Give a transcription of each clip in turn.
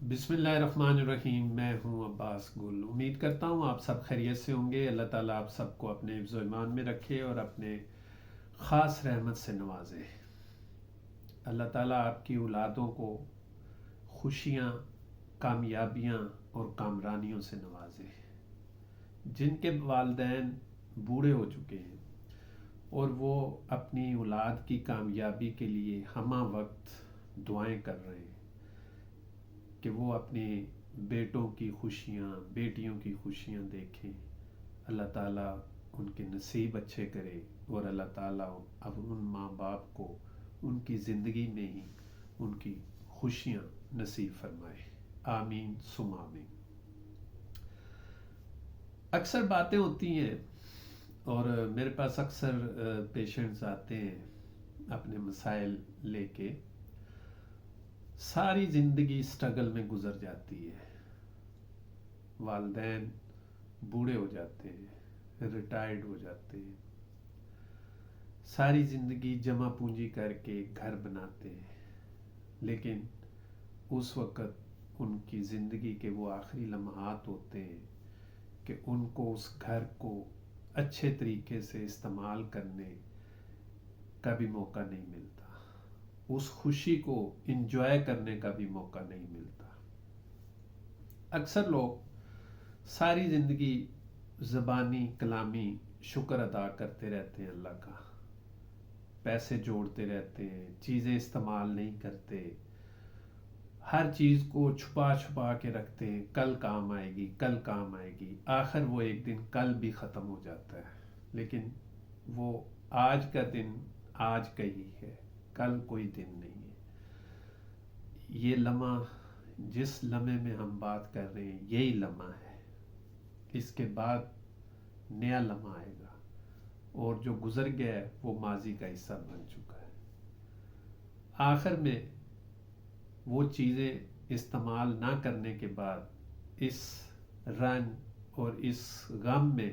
بسم اللہ الرحمن الرحیم۔ میں ہوں عباس گل۔ امید کرتا ہوں آپ سب خیریت سے ہوں گے۔ اللہ تعالیٰ آپ سب کو اپنے حفظ و ایمان میں رکھے اور اپنے خاص رحمت سے نوازے۔ اللہ تعالیٰ آپ کی اولادوں کو خوشیاں، کامیابیاں اور کامرانیوں سے نوازے۔ جن کے والدین بوڑھے ہو چکے ہیں اور وہ اپنی اولاد کی کامیابی کے لیے ہمہ وقت دعائیں کر رہے ہیں کہ وہ اپنے بیٹوں کی خوشیاں، بیٹیوں کی خوشیاں دیکھیں، اللہ تعالیٰ ان کے نصیب اچھے کرے اور اللہ تعالیٰ اب ان ماں باپ کو ان کی زندگی میں ہی ان کی خوشیاں نصیب فرمائے۔ آمین ثم آمین۔ اکثر باتیں ہوتی ہیں اور میرے پاس اکثر پیشنٹس آتے ہیں اپنے مسائل لے کے۔ ساری زندگی سٹرگل میں گزر جاتی ہے، والدین بوڑھے ہو جاتے ہیں، ریٹائرڈ ہو جاتے ہیں، ساری زندگی جمع پونجی کر کے گھر بناتے ہیں، لیکن اس وقت ان کی زندگی کے وہ آخری لمحات ہوتے ہیں کہ ان کو اس گھر کو اچھے طریقے سے استعمال کرنے کا بھی موقع نہیں ملتا، اس خوشی کو انجوائے کرنے کا بھی موقع نہیں ملتا۔ اکثر لوگ ساری زندگی زبانی کلامی شکر ادا کرتے رہتے ہیں اللہ کا، پیسے جوڑتے رہتے ہیں، چیزیں استعمال نہیں کرتے، ہر چیز کو چھپا چھپا کے رکھتے ہیں، کل کام آئے گی، کل کام آئے گی، آخر وہ ایک دن کل بھی ختم ہو جاتا ہے، لیکن وہ آج کا دن آج کا ہی ہے، کل کوئی دن نہیں ہے۔ یہ لمحہ جس لمحے میں ہم بات کر رہے ہیں یہی لمحہ ہے، اس کے بعد نیا لمحہ آئے گا اور جو گزر گیا ہے وہ ماضی کا حصہ بن چکا ہے۔ آخر میں وہ چیزیں استعمال نہ کرنے کے بعد اس رنج اور اس غم میں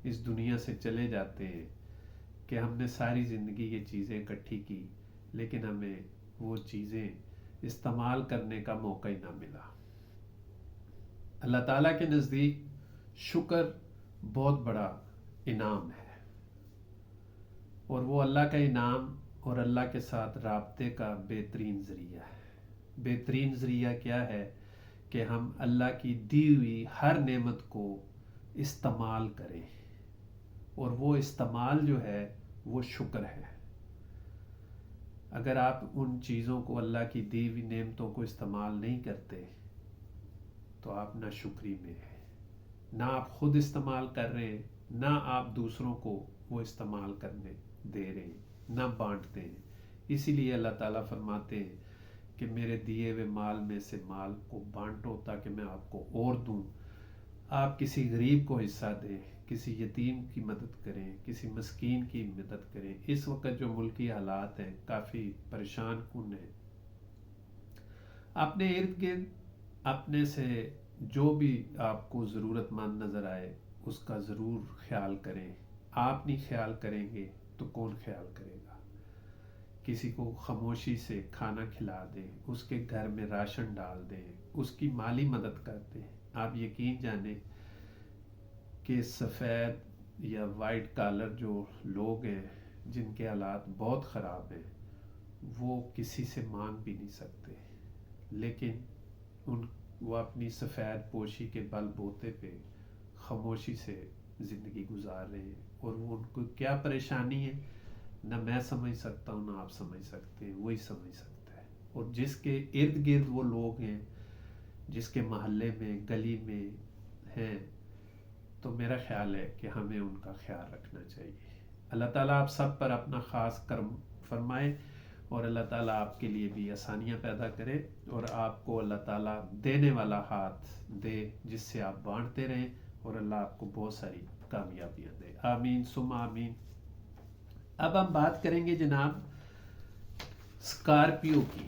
اس دنیا سے چلے جاتے ہیں کہ ہم نے ساری زندگی یہ چیزیں اکٹھی کی لیکن ہمیں وہ چیزیں استعمال کرنے کا موقع ہی نہ ملا۔ اللہ تعالیٰ کے نزدیک شکر بہت بڑا انعام ہے، اور وہ اللہ کا انعام اور اللہ کے ساتھ رابطے کا بہترین ذریعہ ہے۔ بہترین ذریعہ کیا ہے کہ ہم اللہ کی دی ہوئی ہر نعمت کو استعمال کریں، اور وہ استعمال جو ہے وہ شکر ہے۔ اگر آپ ان چیزوں کو، اللہ کی دی ہوئی نعمتوں کو استعمال نہیں کرتے تو آپ نہ شکری میں ہیں، نہ آپ خود استعمال کر رہے ہیں، نہ آپ دوسروں کو وہ استعمال کرنے دے رہے ہیں، نہ بانٹتے ہیں۔ اسی لیے اللہ تعالیٰ فرماتے ہیں کہ میرے دیے ہوئے مال میں سے مال کو بانٹو تاکہ میں آپ کو اور دوں۔ آپ کسی غریب کو حصہ دیں، کسی یتیم کی مدد کریں، کسی مسکین کی مدد کریں۔ اس وقت جو ملکی حالات ہیں کافی پریشان کن ہیں۔ اپنے ارد گرد اپنے سے جو بھی آپ کو ضرورت مند نظر آئے اس کا ضرور خیال کریں۔ آپ نہیں خیال کریں گے تو کون خیال کرے گا؟ کسی کو خاموشی سے کھانا کھلا دیں، اس کے گھر میں راشن ڈال دیں، اس کی مالی مدد کر دیں۔ آپ یقین جانیں کہ سفید یا وائٹ کالر جو لوگ ہیں جن کے حالات بہت خراب ہیں وہ کسی سے مانگ بھی نہیں سکتے، لیکن وہ اپنی سفید پوشی کے بل بوتے پہ خاموشی سے زندگی گزار رہے ہیں، اور وہ ان کو کیا پریشانی ہے نہ میں سمجھ سکتا ہوں، نہ آپ سمجھ سکتے ہیں، وہی سمجھ سکتا ہے۔ اور جس کے ارد گرد وہ لوگ ہیں، جس کے محلے میں گلی میں ہیں، تو میرا خیال ہے کہ ہمیں ان کا خیال رکھنا چاہیے۔ اللہ تعالیٰ آپ سب پر اپنا خاص کرم فرمائے، اور اللہ تعالیٰ آپ کے لیے بھی آسانیاں پیدا کرے، اور آپ کو اللہ تعالیٰ دینے والا ہاتھ دے جس سے آپ بانٹتے رہیں، اور اللہ آپ کو بہت ساری کامیابیاں دے۔ آمین ثم آمین۔ اب ہم بات کریں گے جناب اسکارپیو کی۔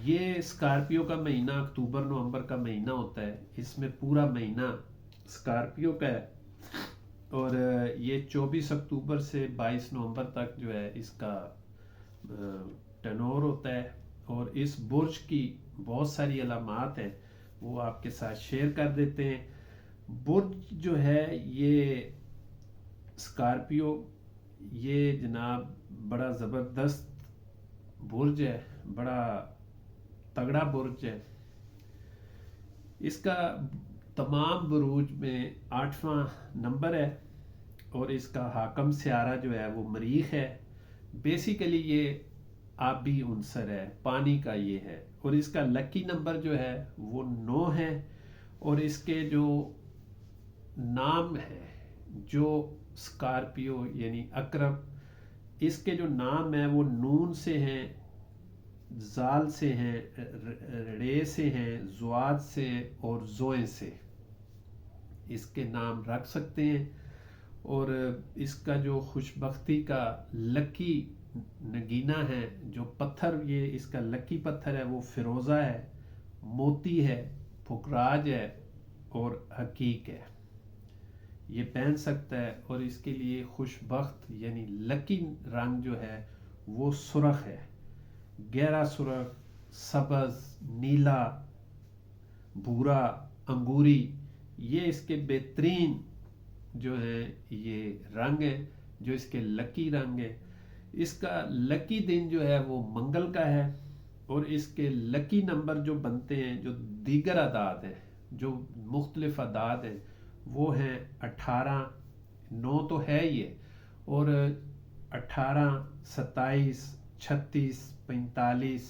یہ اسکارپیو کا مہینہ اکتوبر نومبر کا مہینہ ہوتا ہے، اس میں پورا مہینہ اسکارپیو کا ہے، اور یہ 24 اکتوبر سے 22 نومبر تک جو ہے اس کا ٹنور ہوتا ہے، اور اس برج کی بہت ساری علامات ہیں۔ وہ آپ کے ساتھ شیئر کر دیتے ہیں۔ برج جو ہے یہ اسکارپیو، یہ جناب بڑا زبردست برج ہے، بڑا تگڑا برج ہے۔ اس کا تمام بروج میں 8واں نمبر ہے، اور اس کا حاکم سیارہ جو ہے وہ مریخ ہے۔ بیسیکلی یہ آبی عنصر ہے، پانی کا یہ ہے، اور اس کا لکی نمبر جو ہے وہ 9 ہے، اور اس کے جو نام ہے، جو اسکارپیو یعنی عقرب، اس کے جو نام ہیں وہ نون سے ہیں، زال سے ہیں، رے سے ہیں، زواد سے اور زوئے سے اس کے نام رکھ سکتے ہیں۔ اور اس کا جو خوشبختی کا لکی نگینہ ہے، جو پتھر یہ اس کا لکی پتھر ہے، وہ فیروزہ ہے، موتی ہے، پھکراج ہے اور حقیق ہے۔ یہ پہن سکتا ہے، اور اس کے لیے خوشبخت یعنی لکی رنگ جو ہے وہ سرخ ہے، گہرا سرخ، سبز، نیلا، بھورا، انگوری، یہ اس کے بہترین جو ہے یہ رنگ ہے، جو اس کے لکی رنگ ہے۔ اس کا لکی دن جو ہے وہ منگل کا ہے، اور اس کے لکی نمبر جو بنتے ہیں، جو دیگر اعداد ہیں، جو مختلف اعداد ہیں، وہ ہیں 18، 9 تو ہے یہ، اور 18، 27، 36، 45،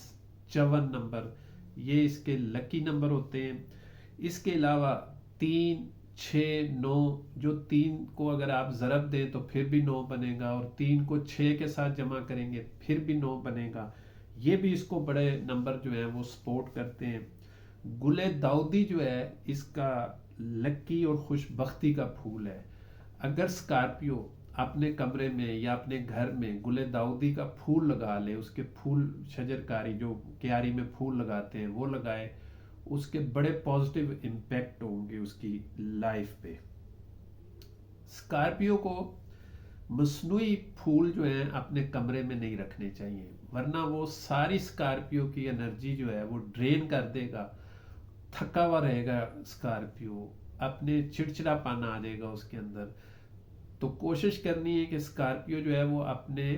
54 نمبر، یہ اس کے لکی نمبر ہوتے ہیں۔ اس کے علاوہ 3، 6، 9، جو 3 کو اگر آپ ضرب دیں تو پھر بھی 9 بنے گا، اور 3 کو 6 کے ساتھ جمع کریں گے پھر بھی 9 بنے گا۔ یہ بھی اس کو بڑے نمبر جو ہیں وہ سپورٹ کرتے ہیں۔ گل داؤدی جو ہے اس کا لکی اور خوش بختی کا پھول ہے۔ اگر اسکارپیو اپنے کمرے میں یا اپنے گھر میں گل داؤدی کا پھول لگا لے، اس کے پھول شجرکاری جو کیاری میں پھول لگاتے ہیں وہ لگائے، اس کے بڑے پازیٹیو امپیکٹ ہوں گے اس کی لائف پہ۔ اسکارپیو کو مصنوعی پھول جو ہیں اپنے کمرے میں نہیں رکھنے چاہیے، ورنہ وہ ساری اسکارپیو کی انرجی جو ہے وہ ڈرین کر دے گا، تھکا ہوا رہے گا اسکارپیو، اپنے چڑچڑا پانا آ جائے گا اس کے اندر۔ تو کوشش کرنی ہے کہ اسکارپیو جو ہے وہ اپنے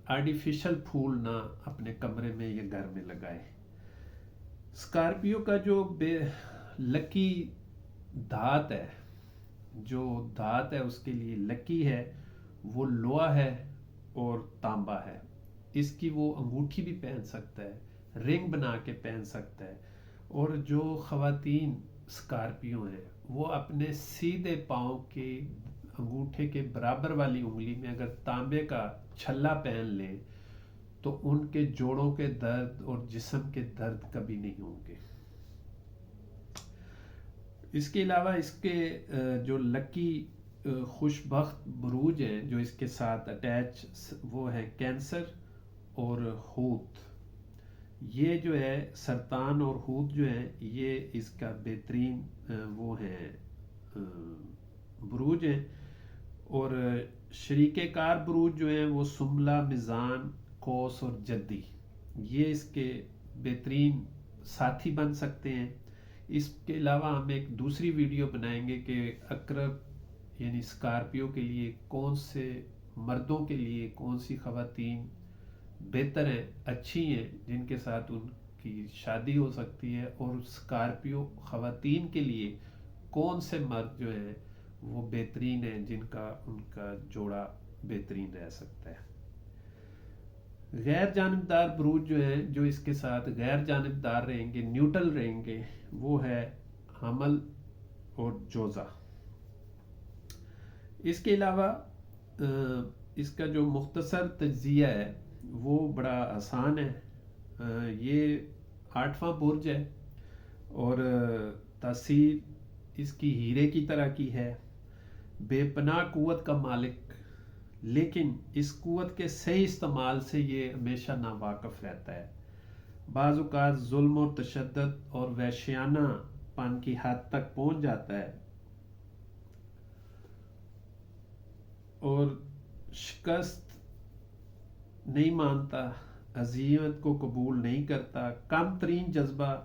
آرٹیفیشل پھول نہ اپنے کمرے میں یا گھر میں لگائے۔ اسکارپیو کا جو لکی دھات ہے، جو دھات ہے اس کے لیے لکی ہے، وہ لوہا ہے اور تانبا ہے۔ اس کی وہ انگوٹھی بھی پہن سکتا ہے، رنگ بنا کے پہن سکتا ہے۔ اور جو خواتین اسکارپیو ہیں وہ اپنے سیدھے پاؤں کے انگوٹھے کے برابر والی انگلی میں اگر تانبے کا چھلا پہن لیں تو ان کے جوڑوں کے درد اور جسم کے درد کبھی نہیں ہوں گے۔ اس کے علاوہ اس کے جو لکی خوش بخت بروج ہیں جو اس کے ساتھ اٹیچ، وہ ہے کینسر اور حوت۔ یہ جو ہے سرطان اور حوت جو ہیں یہ اس کا بہترین وہ ہیں بروج ہیں۔ اور شریک کار بروج جو ہیں وہ سملہ، میزان، قوس اور جدی، یہ اس کے بہترین ساتھی بن سکتے ہیں۔ اس کے علاوہ ہم ایک دوسری ویڈیو بنائیں گے کہ عقرب یعنی اسکارپیو کے لیے کون سے مردوں کے لیے کون سی خواتین بہتر ہیں، اچھی ہیں، جن کے ساتھ ان کی شادی ہو سکتی ہے، اور اسکارپیو خواتین کے لیے کون سے مرد جو ہیں وہ بہترین ہیں، جن کا ان کا جوڑا بہترین رہ سکتا ہے۔ غیر جانبدار بروج جو ہیں جو اس کے ساتھ غیر جانبدار رہیں گے، نیوٹرل رہیں گے، وہ ہے حمل اور جوزہ۔ اس کے علاوہ اس کا جو مختصر تجزیہ ہے وہ بڑا آسان ہے۔ یہ 8واں برج ہے، اور تاثیر اس کی ہیرے کی طرح کی ہے، بے پناہ قوت کا مالک، لیکن اس قوت کے صحیح استعمال سے یہ ہمیشہ ناواقف رہتا ہے۔ بعض اوقات ظلم و تشدد اور وحشیانہ پن کی حد تک پہنچ جاتا ہے، اور شکست نہیں مانتا، عزیمت کو قبول نہیں کرتا، کم ترین جذبہ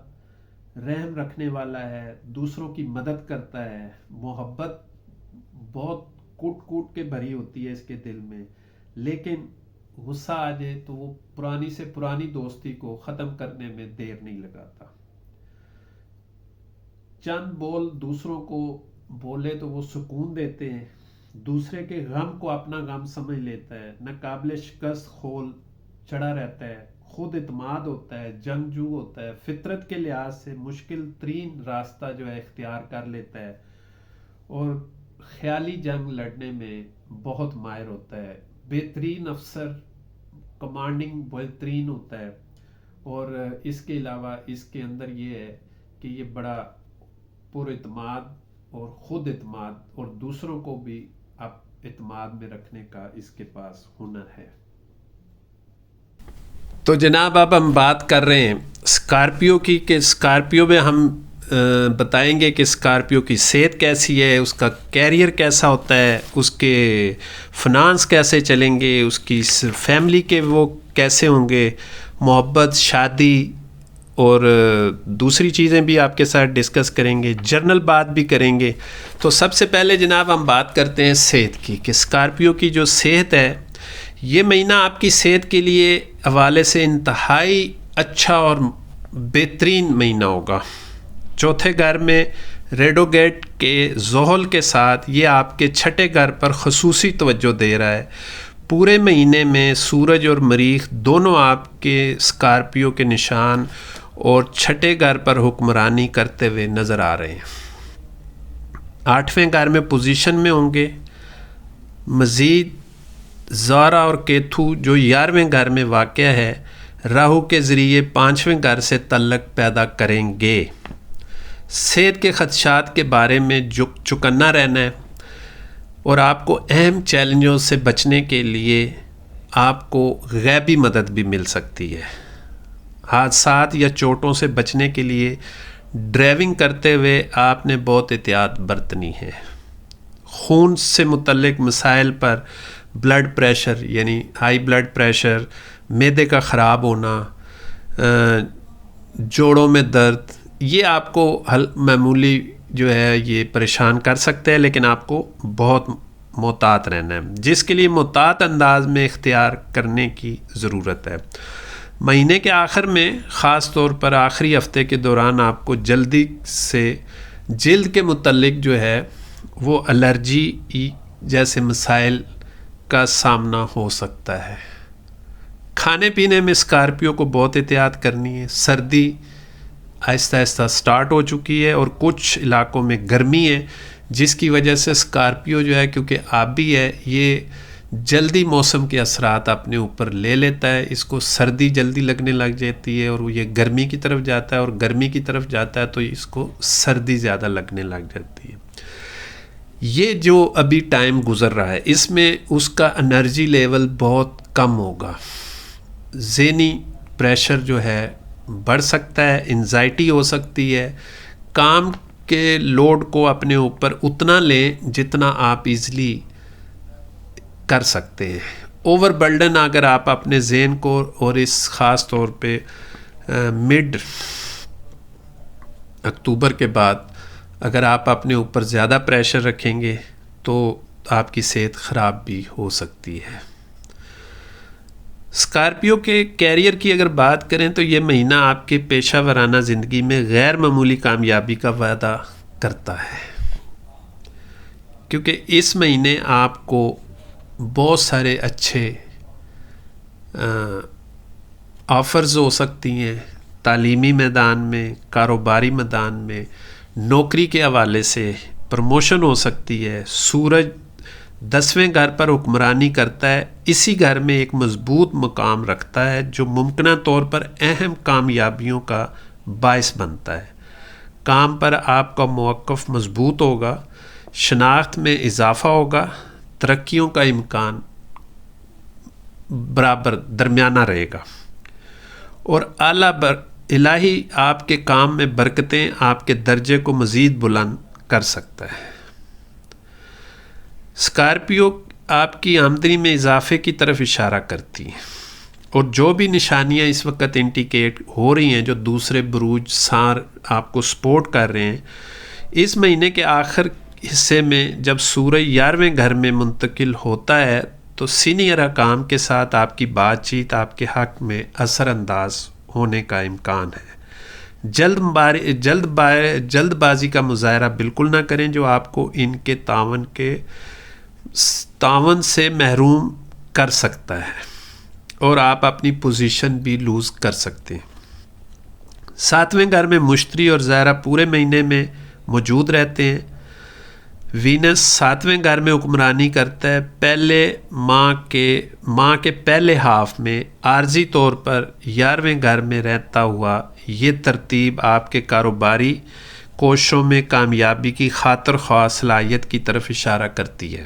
رحم رکھنے والا ہے، دوسروں کی مدد کرتا ہے، محبت بہت کوٹ کوٹ کے بھری ہوتی ہے اس کے دل میں، لیکن غصہ آ جائے تو وہ پرانی سے پرانی دوستی کو ختم کرنے میں دیر نہیں لگاتا۔ چند بول دوسروں کو بولے تو وہ سکون دیتے ہیں، دوسرے کے غم کو اپنا غم سمجھ لیتا ہے، نہ قابل شکست خول چڑھا رہتا ہے، خود اعتماد ہوتا ہے، جنگجو ہوتا ہے، فطرت کے لحاظ سے مشکل ترین راستہ جو ہے اختیار کر لیتا ہے، اور خیالی جنگ لڑنے میں بہت ماہر ہوتا ہے، بہترین افسر، کمانڈنگ بہترین ہوتا ہے، اور اس کے علاوہ اس کے اندر یہ ہے کہ یہ بڑا پر اعتماد اور خود اعتماد اور دوسروں کو بھی اعتماد میں رکھنے کا اس کے پاس ہنر ہے۔ تو جناب اب ہم بات کر رہے ہیں اسکارپیو کی، کہ اسکارپیو میں ہم بتائیں گے کہ اسکارپیو کی صحت کیسی ہے، اس کا کیریئر کیسا ہوتا ہے، اس کے فنانس کیسے چلیں گے، اس کی فیملی کے وہ کیسے ہوں گے، محبت، شادی اور دوسری چیزیں بھی آپ کے ساتھ ڈسکس کریں گے، جرنل بات بھی کریں گے۔ تو سب سے پہلے جناب ہم بات کرتے ہیں صحت کی، کہ اسکارپیو کی جو صحت ہے، یہ مہینہ آپ کی صحت کے لیے حوالے سے انتہائی اچھا اور بہترین مہینہ ہوگا۔ چوتھے گھر میں ریڈو گیٹ کے زحل کے ساتھ یہ آپ کے چھٹے گھر پر خصوصی توجہ دے رہا ہے۔ پورے مہینے میں سورج اور مریخ دونوں آپ کے اسکارپیو کے نشان اور چھٹے گھر پر حکمرانی کرتے ہوئے نظر آ رہے ہیں۔ 8ویں گھر میں پوزیشن میں ہوں گے۔ مزید زارا اور کیتھو جو 11ویں گھر میں واقع ہے، راہو کے ذریعے 5ویں گھر سے تعلق پیدا کریں گے۔ صحت کے خدشات کے بارے میں چوکنا رہنا ہے، اور آپ کو اہم چیلنجوں سے بچنے کے لیے آپ کو غیبی مدد بھی مل سکتی ہے۔ حادثات یا چوٹوں سے بچنے کے لیے ڈرائیونگ کرتے ہوئے آپ نے بہت احتیاط برتنی ہے۔ خون سے متعلق مسائل پر بلڈ پریشر یعنی ہائی بلڈ پریشر، معدے کا خراب ہونا، جوڑوں میں درد، یہ آپ کو معمولی جو ہے یہ پریشان کر سکتے ہیں، لیکن آپ کو بہت محتاط رہنا ہے، جس کے لیے محتاط انداز میں اختیار کرنے کی ضرورت ہے۔ مہینے کے آخر میں خاص طور پر آخری ہفتے کے دوران آپ کو جلدی سے جلد کے متعلق جو ہے وہ الرجی جیسے مسائل کا سامنا ہو سکتا ہے۔ کھانے پینے میں اسکارپیو کو بہت احتیاط کرنی ہے۔ سردی آہستہ آہستہ سٹارٹ ہو چکی ہے اور کچھ علاقوں میں گرمی ہے، جس کی وجہ سے اسکارپیو جو ہے کیونکہ آبی ہے، یہ جلدی موسم کے اثرات اپنے اوپر لے لیتا ہے، اس کو سردی جلدی لگنے لگ جاتی ہے، اور وہ یہ گرمی کی طرف جاتا ہے، اور گرمی کی طرف جاتا ہے تو اس کو سردی زیادہ لگنے لگ جاتی ہے۔ یہ جو ابھی ٹائم گزر رہا ہے، اس میں اس کا انرجی لیول بہت کم ہوگا، ذہنی پریشر جو ہے بڑھ سکتا ہے، انزائٹی ہو سکتی ہے، کام کے لوڈ کو اپنے اوپر اتنا لیں جتنا آپ ایزلی کر سکتے ہیں۔ اوور برڈن اگر آپ اپنے ذہن کو، اور اس خاص طور پہ مڈ اکتوبر کے بعد اگر آپ اپنے اوپر زیادہ پریشر رکھیں گے تو آپ کی صحت خراب بھی ہو سکتی ہے۔ اسکارپیو کے کیریئر کی اگر بات کریں تو یہ مہینہ آپ کے پیشہ ورانہ زندگی میں غیر معمولی کامیابی کا وعدہ کرتا ہے، کیونکہ اس مہینے آپ کو بہت سارے اچھے آفرز ہو سکتی ہیں، تعلیمی میدان میں، کاروباری میدان میں، نوکری کے حوالے سے پروموشن ہو سکتی ہے۔ سورج 10ویں گھر پر حکمرانی کرتا ہے، اسی گھر میں ایک مضبوط مقام رکھتا ہے جو ممکنہ طور پر اہم کامیابیوں کا باعث بنتا ہے۔ کام پر آپ کا موقف مضبوط ہوگا، شناخت میں اضافہ ہوگا، ترقیوں کا امکان برابر درمیانہ رہے گا، اور اعلیٰ الہی آپ کے کام میں برکتیں آپ کے درجے کو مزید بلند کر سکتا ہے۔ اسکارپیو آپ کی آمدنی میں اضافے کی طرف اشارہ کرتی ہے۔ اور جو بھی نشانیاں اس وقت انڈیکیٹ ہو رہی ہیں جو دوسرے بروج سار آپ کو سپورٹ کر رہے ہیں، اس مہینے کے آخر حصے میں جب سورج 11ویں گھر میں منتقل ہوتا ہے تو سینئر حکام کے ساتھ آپ کی بات چیت آپ کے حق میں اثر انداز ہونے کا امکان ہے۔ جلد بازی کا مظاہرہ بالکل نہ کریں جو آپ کو ان کے تعاون سے محروم کر سکتا ہے اور آپ اپنی پوزیشن بھی لوز کر سکتے ہیں۔ 7ویں گھر میں مشتری اور زہرہ پورے مہینے میں موجود رہتے ہیں۔ وینس 7ویں گھر میں حکمرانی کرتا ہے۔ پہلے ماہ کے پہلے ہاف میں عارضی طور پر 11ویں گھر میں رہتا ہوا یہ ترتیب آپ کے کاروباری کوششوں میں کامیابی کی خاطر خواہ صلاحیت کی طرف اشارہ کرتی ہے۔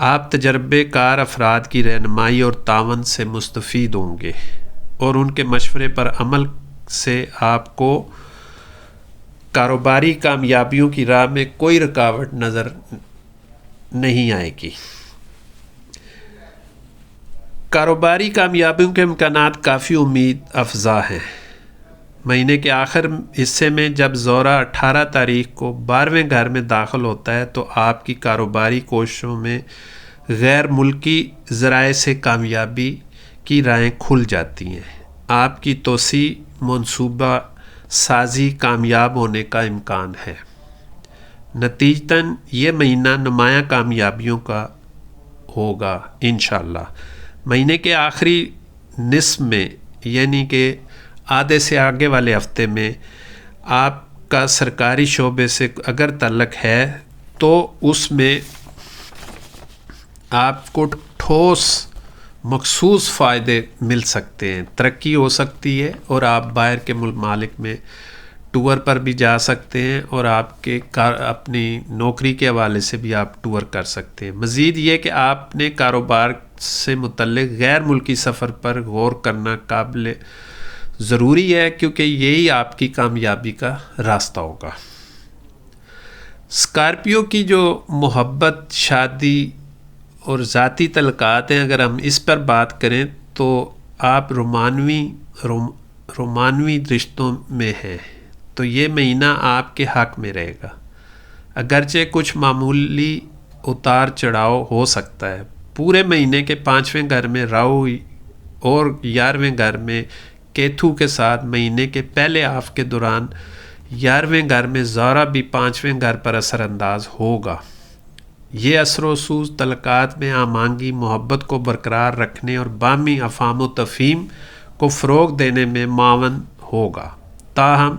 آپ تجربے کار افراد کی رہنمائی اور تعاون سے مستفید ہوں گے اور ان کے مشورے پر عمل سے آپ کو کاروباری کامیابیوں کی راہ میں کوئی رکاوٹ نظر نہیں آئے گی۔ کاروباری کامیابیوں کے امکانات کافی امید افزا ہیں۔ مہینے کے آخر حصے میں جب زہرہ 18 تاریخ کو 12ویں گھر میں داخل ہوتا ہے تو آپ کی کاروباری کوششوں میں غیر ملکی ذرائع سے کامیابی کی راہیں کھل جاتی ہیں۔ آپ کی توسیع منصوبہ سازی کامیاب ہونے کا امکان ہے۔ نتیجتاً یہ مہینہ نمایاں کامیابیوں کا ہوگا انشاءاللہ۔ مہینے کے آخری نصف میں یعنی کہ آدھے سے آگے والے ہفتے میں آپ کا سرکاری شعبے سے اگر تعلق ہے تو اس میں آپ کو ٹھوس مخصوص فائدے مل سکتے ہیں، ترقی ہو سکتی ہے اور آپ باہر کے ممالک میں ٹور پر بھی جا سکتے ہیں اور آپ کے اپنی نوکری کے حوالے سے بھی آپ ٹور کر سکتے ہیں۔ مزید یہ کہ آپ نے کاروبار سے متعلق غیر ملکی سفر پر غور کرنا قابل ضروری ہے کیونکہ یہی آپ کی کامیابی کا راستہ ہوگا۔ اسکارپیو کی جو محبت، شادی اور ذاتی تعلقات ہیں، اگر ہم اس پر بات کریں تو آپ رومانوی رشتوں میں ہیں تو یہ مہینہ آپ کے حق میں رہے گا، اگرچہ کچھ معمولی اتار چڑھاؤ ہو سکتا ہے۔ پورے مہینے کے 5ویں گھر میں راہو اور 11ویں گھر میں کیتو کے ساتھ مہینے کے پہلے ہاف کے دوران 11ویں گھر میں زہرہ بھی 5ویں گھر پر اثر انداز ہوگا۔ یہ اثر و رسوخ تعلقات میں ہم آہنگی، محبت کو برقرار رکھنے اور باہمی افہام و تفہیم کو فروغ دینے میں معاون ہوگا۔ تاہم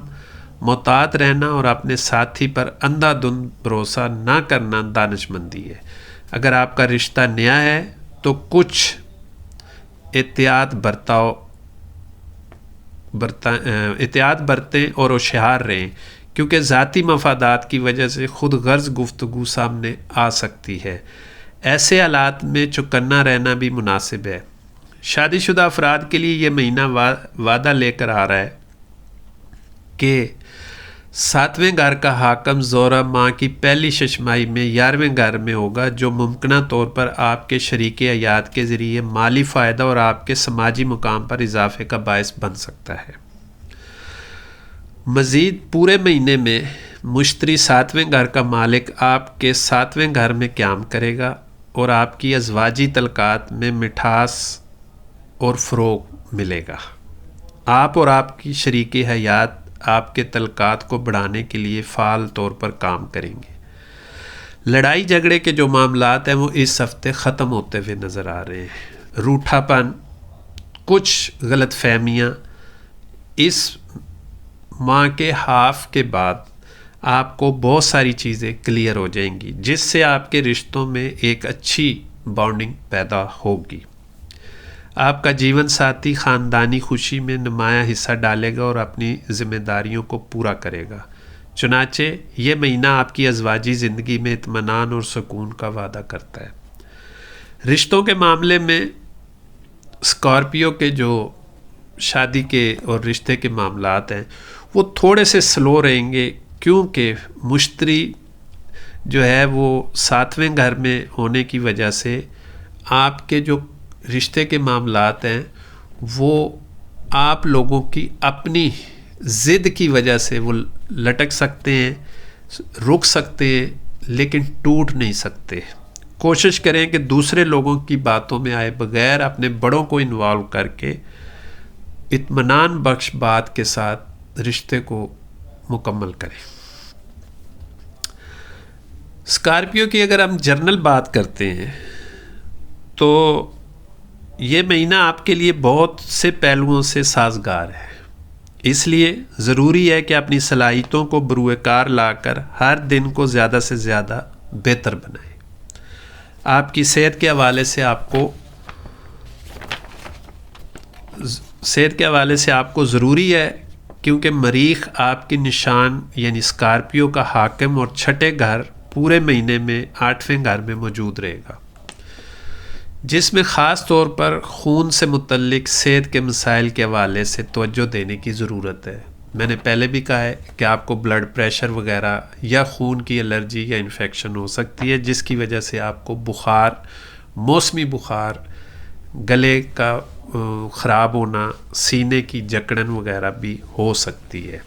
محتاط رہنا اور اپنے ساتھی پر اندھا دھند بھروسہ نہ کرنا دانشمندی ہے۔ اگر آپ کا رشتہ نیا ہے تو کچھ احتیاط برتیں اور ہوشیار رہیں کیونکہ ذاتی مفادات کی وجہ سے خود غرض گفتگو سامنے آ سکتی ہے۔ ایسے حالات میں چوکنا رہنا بھی مناسب ہے۔ شادی شدہ افراد کے لیے یہ مہینہ وعدہ لے کر آ رہا ہے کہ 7ویں گھر کا حاکم زہرہ ماہ کی پہلی ششماہی میں 11ویں گھر میں ہوگا جو ممکنہ طور پر آپ کے شریک حیات کے ذریعے مالی فائدہ اور آپ کے سماجی مقام پر اضافے کا باعث بن سکتا ہے۔ مزید پورے مہینے میں مشتری 7ویں گھر کا مالک آپ کے 7ویں گھر میں قیام کرے گا اور آپ کی ازواجی تعلقات میں مٹھاس اور فروغ ملے گا۔ آپ اور آپ کی شریک حیات آپ کے تعلقات کو بڑھانے کے لیے فعال طور پر کام کریں گے۔ لڑائی جھگڑے کے جو معاملات ہیں وہ اس ہفتے ختم ہوتے ہوئے نظر آ رہے ہیں۔ روٹھا پن، کچھ غلط فہمیاں اس ماہ کے ہاف کے بعد آپ کو بہت ساری چیزیں کلیئر ہو جائیں گی جس سے آپ کے رشتوں میں ایک اچھی بانڈنگ پیدا ہوگی۔ آپ کا جیون ساتھی خاندانی خوشی میں نمایاں حصہ ڈالے گا اور اپنی ذمہ داریوں کو پورا کرے گا۔ چنانچہ یہ مہینہ آپ کی ازواجی زندگی میں اطمینان اور سکون کا وعدہ کرتا ہے۔ رشتوں کے معاملے میں اسکارپیو کے جو شادی کے اور رشتے کے معاملات ہیں وہ تھوڑے سے سلو رہیں گے کیونکہ مشتری جو ہے وہ 7ویں گھر میں ہونے کی وجہ سے آپ کے جو رشتے کے معاملات ہیں وہ آپ لوگوں کی اپنی ضد کی وجہ سے وہ لٹک سکتے ہیں، رک سکتے ہیں، لیکن ٹوٹ نہیں سکتے۔ کوشش کریں کہ دوسرے لوگوں کی باتوں میں آئے بغیر اپنے بڑوں کو انوالو کر کے اطمینان بخش بات کے ساتھ رشتے کو مکمل کریں۔ اسکارپیو کی اگر ہم جنرل بات کرتے ہیں تو یہ مہینہ آپ کے لیے بہت سے پہلوؤں سے سازگار ہے، اس لیے ضروری ہے کہ اپنی صلاحیتوں کو بروئے کار لا کر ہر دن کو زیادہ سے زیادہ بہتر بنائیں۔ آپ کی صحت کے حوالے سے آپ کو ضروری ہے، کیونکہ مریخ آپ کے نشان یعنی اسکارپیو کا حاکم اور چھٹے گھر پورے مہینے میں 8ویں گھر میں موجود رہے گا، جس میں خاص طور پر خون سے متعلق صحت کے مسائل کے حوالے سے توجہ دینے کی ضرورت ہے۔ میں نے پہلے بھی کہا ہے کہ آپ کو بلڈ پریشر وغیرہ یا خون کی الرجی یا انفیکشن ہو سکتی ہے، جس کی وجہ سے آپ کو بخار، موسمی بخار، گلے کا خراب ہونا، سینے کی جکڑن وغیرہ بھی ہو سکتی ہے۔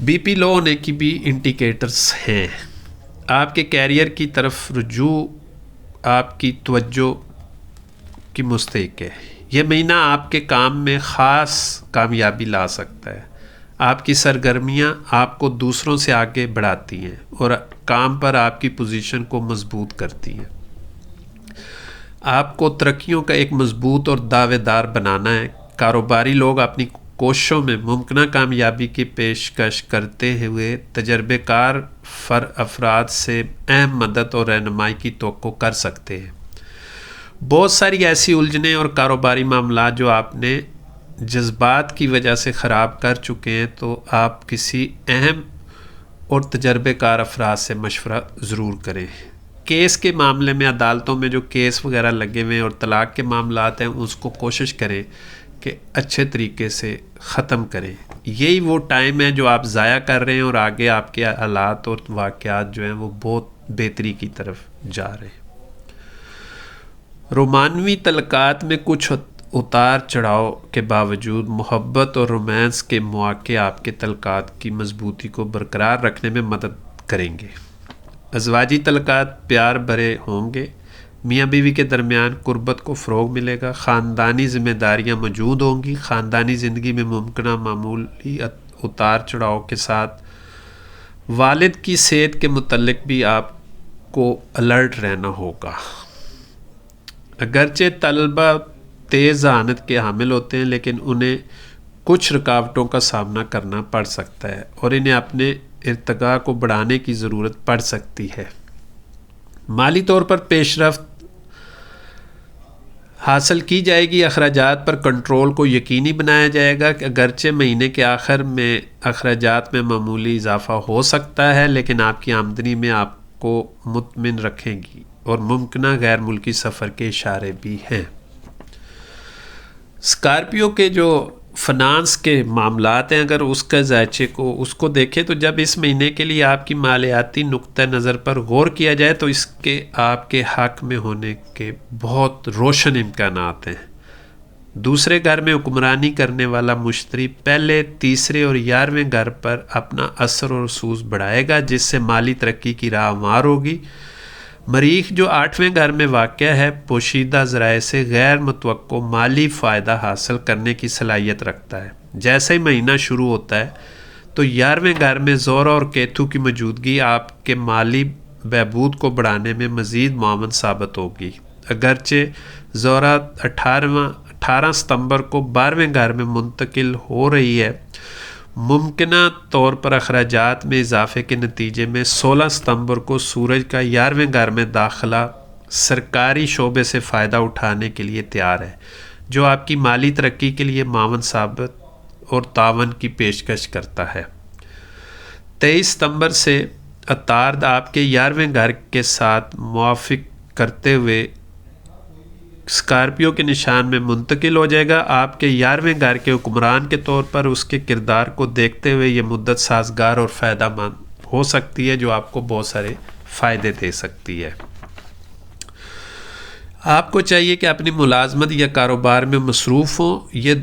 بی پی لو ہونے کی بھی انڈیکیٹرز ہیں۔ آپ کے کیریئر کی طرف رجوع آپ کی توجہ کی مستحق ہے۔ یہ مہینہ آپ کے کام میں خاص کامیابی لا سکتا ہے۔ آپ کی سرگرمیاں آپ کو دوسروں سے آگے بڑھاتی ہیں اور کام پر آپ کی پوزیشن کو مضبوط کرتی ہیں۔ آپ کو ترقیوں کا ایک مضبوط اور دعوے دار بنانا ہے۔ کاروباری لوگ اپنی کوششوں میں ممکنہ کامیابی کی پیشکش کرتے ہوئے تجربے کار افراد سے اہم مدد اور رہنمائی کی توقع کر سکتے ہیں۔ بہت ساری ایسی الجھنیں اور کاروباری معاملات جو آپ نے جذبات کی وجہ سے خراب کر چکے ہیں، تو آپ کسی اہم اور تجربے کار افراد سے مشورہ ضرور کریں۔ کیس کے معاملے میں عدالتوں میں جو کیس وغیرہ لگے ہوئے ہیں اور طلاق کے معاملات ہیں، اس کو کوشش کریں کہ اچھے طریقے سے ختم کریں۔ یہی وہ ٹائم ہے جو آپ ضائع کر رہے ہیں اور آگے آپ کے حالات اور واقعات جو ہیں وہ بہت بہتری کی طرف جا رہے ہیں۔ رومانوی تعلقات میں کچھ اتار چڑھاؤ کے باوجود محبت اور رومانس کے مواقع آپ کے تعلقات کی مضبوطی کو برقرار رکھنے میں مدد کریں گے۔ ازواجی تعلقات پیار بھرے ہوں گے، میاں بیوی کے درمیان قربت کو فروغ ملے گا، خاندانی ذمہ داریاں موجود ہوں گی، خاندانی زندگی میں ممکنہ معمولی اتار چڑھاؤ کے ساتھ والد کی صحت کے متعلق بھی آپ کو الرٹ رہنا ہوگا۔ اگرچہ طلبہ تیز ذہانت کے حامل ہوتے ہیں، لیکن انہیں کچھ رکاوٹوں کا سامنا کرنا پڑ سکتا ہے اور انہیں اپنے ارتقاء کو بڑھانے کی ضرورت پڑ سکتی ہے۔ مالی طور پر پیش رفت حاصل کی جائے گی۔ اخراجات پر کنٹرول کو یقینی بنایا جائے گا کہ اگرچہ مہینے کے آخر میں اخراجات میں معمولی اضافہ ہو سکتا ہے، لیکن آپ کی آمدنی میں آپ کو مطمئن رکھیں گی اور ممکنہ غیر ملکی سفر کے اشارے بھی ہیں۔ اسکارپیو کے جو فنانس کے معاملات ہیں، اگر اس کا ذائچے کو دیکھیں تو جب اس مہینے کے لیے آپ کی مالیاتی نقطہ نظر پر غور کیا جائے تو اس کے آپ کے حق میں ہونے کے بہت روشن امکانات ہیں۔ دوسرے گھر میں حکمرانی کرنے والا مشتری پہلے، تیسرے اور 11ویں گھر پر اپنا اثر و رسوخ بڑھائے گا، جس سے مالی ترقی کی راہ ہموار ہوگی۔ مریخ جو 8ویں گھر میں واقع ہے، پوشیدہ ذرائع سے غیر متوقع مالی فائدہ حاصل کرنے کی صلاحیت رکھتا ہے۔ جیسے ہی مہینہ شروع ہوتا ہے تو 11ویں گھر میں زہرہ اور کیتو کی موجودگی آپ کے مالی بہبود کو بڑھانے میں مزید معاون ثابت ہوگی۔ اگرچہ زہرہ 18 ستمبر کو 12ویں گھر میں منتقل ہو رہی ہے، ممکنہ طور پر اخراجات میں اضافے کے نتیجے میں 16 ستمبر کو سورج کا 11ویں گھر میں داخلہ سرکاری شعبے سے فائدہ اٹھانے کے لیے تیار ہے، جو آپ کی مالی ترقی کے لیے معاون ثابت اور تعاون کی پیشکش کرتا ہے۔ 23 ستمبر سے عطارد آپ کے 11ویں گھر کے ساتھ موافق کرتے ہوئے اسکارپیو کے نشان میں منتقل ہو جائے گا۔ آپ کے 11ویں گھر کے حکمران کے طور پر اس کے کردار کو دیکھتے ہوئے یہ مدت سازگار اور فائدہ مند ہو سکتی ہے، جو آپ کو بہت سارے فائدے دے سکتی ہے۔ آپ کو چاہیے کہ اپنی ملازمت یا کاروبار میں مصروف ہوں۔ یہ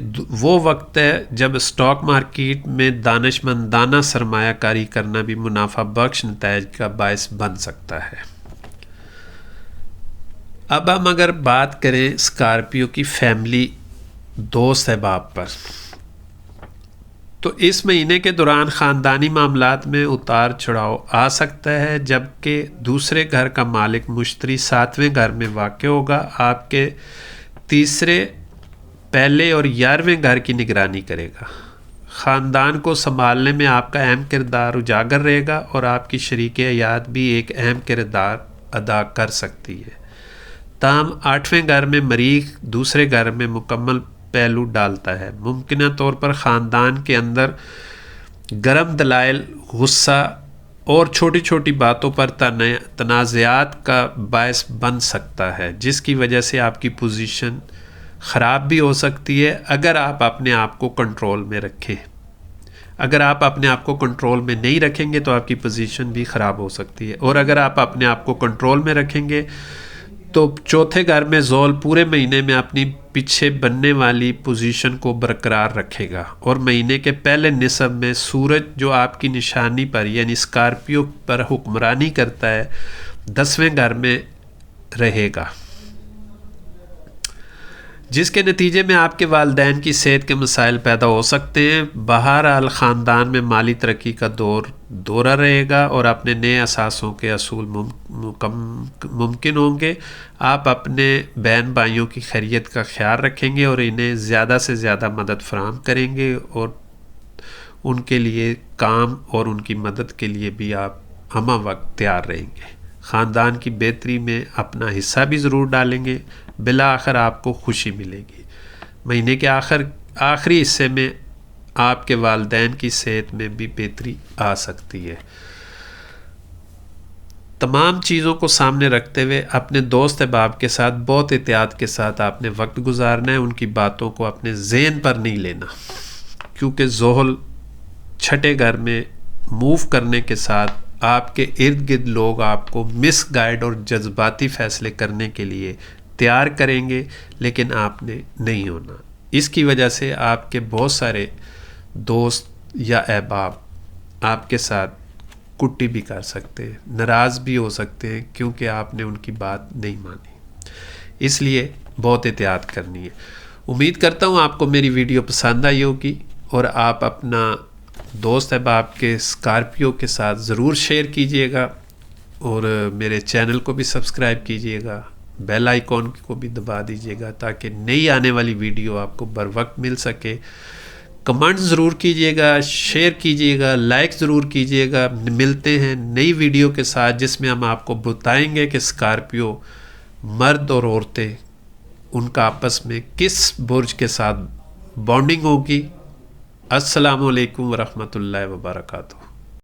وہ وقت ہے جب اسٹاک مارکیٹ میں دانش مندانہ سرمایہ کاری کرنا بھی منافع بخش نتائج کا باعث بن سکتا ہے۔ اب ہم اگر بات کریں اسکارپیو کی فیملی دوست احباب پر، تو اس مہینے کے دوران خاندانی معاملات میں اتار چڑھاؤ آ سکتا ہے، جبکہ دوسرے گھر کا مالک مشتری 7ویں گھر میں واقع ہوگا۔ آپ کے تیسرے، پہلے اور 11ویں گھر کی نگرانی کرے گا۔ خاندان کو سنبھالنے میں آپ کا اہم کردار اجاگر رہے گا اور آپ کی شریک حیات بھی ایک اہم کردار ادا کر سکتی ہے۔ تاہم 8ویں گھر میں مریخ دوسرے گھر میں مکمل پہلو ڈالتا ہے۔ ممکنہ طور پر خاندان کے اندر گرم دلائل، غصہ اور چھوٹی چھوٹی باتوں پر تنازعات کا باعث بن سکتا ہے، جس کی وجہ سے آپ کی پوزیشن خراب بھی ہو سکتی ہے اگر آپ اپنے آپ کو کنٹرول میں رکھیں۔ اگر آپ اپنے آپ کو کنٹرول میں نہیں رکھیں گے تو آپ کی پوزیشن بھی خراب ہو سکتی ہے، اور اگر آپ اپنے آپ کو کنٹرول میں رکھیں گے تو چوتھے گھر میں زول پورے مہینے میں اپنی پیچھے بننے والی پوزیشن کو برقرار رکھے گا، اور مہینے کے پہلے نصف میں سورج جو آپ کی نشانی پر یعنی اسکارپیو پر حکمرانی کرتا ہے 10ویں گھر میں رہے گا، جس کے نتیجے میں آپ کے والدین کی صحت کے مسائل پیدا ہو سکتے ہیں۔ بہرحال خاندان میں مالی ترقی کا دورہ رہے گا اور اپنے نئے اثاثوں کے اصول ممکن ہوں گے۔ آپ اپنے بہن بھائیوں کی خیریت کا خیال رکھیں گے اور انہیں زیادہ سے زیادہ مدد فراہم کریں گے، اور ان کے لیے کام اور ان کی مدد کے لیے بھی آپ ہمہ وقت تیار رہیں گے۔ خاندان کی بہتری میں اپنا حصہ بھی ضرور ڈالیں گے، بالآخر آپ کو خوشی ملے گی۔ مہینے کے آخری حصے میں آپ کے والدین کی صحت میں بھی بہتری آ سکتی ہے۔ تمام چیزوں کو سامنے رکھتے ہوئے اپنے دوست احباب کے ساتھ بہت احتیاط کے ساتھ آپ نے وقت گزارنا ہے۔ ان کی باتوں کو اپنے ذہن پر نہیں لینا، کیونکہ زحل 6ٹھے گھر میں موو کرنے کے ساتھ آپ کے ارد گرد لوگ آپ کو مس گائیڈ اور جذباتی فیصلے کرنے کے لیے تیار کریں گے، لیکن آپ نے نہیں ہونا۔ اس کی وجہ سے آپ کے بہت سارے دوست یا احباب آپ کے ساتھ کٹی بھی کر سکتے ہیں، ناراض بھی ہو سکتے ہیں، کیونکہ آپ نے ان کی بات نہیں مانی۔ اس لیے بہت احتیاط کرنی ہے۔ امید کرتا ہوں آپ کو میری ویڈیو پسند آئی ہوگی، اور آپ اپنا دوست احباب کے اسکارپیو کے ساتھ ضرور شیئر کیجئے گا، اور میرے چینل کو بھی سبسکرائب کیجئے گا، بیل آئیکن کو بھی دبا دیجئے گا تاکہ نئی آنے والی ویڈیو آپ کو بر وقت مل سکے۔ کمنٹ ضرور کیجئے گا، شیئر کیجئے گا، لائک ضرور کیجئے گا۔ ملتے ہیں نئی ویڈیو کے ساتھ جس میں ہم آپ کو بتائیں گے کہ اسکارپیو مرد اور عورتیں ان کا آپس میں کس برج کے ساتھ بانڈنگ ہوگی۔ السلام علیکم ورحمۃ اللہ وبرکاتہ۔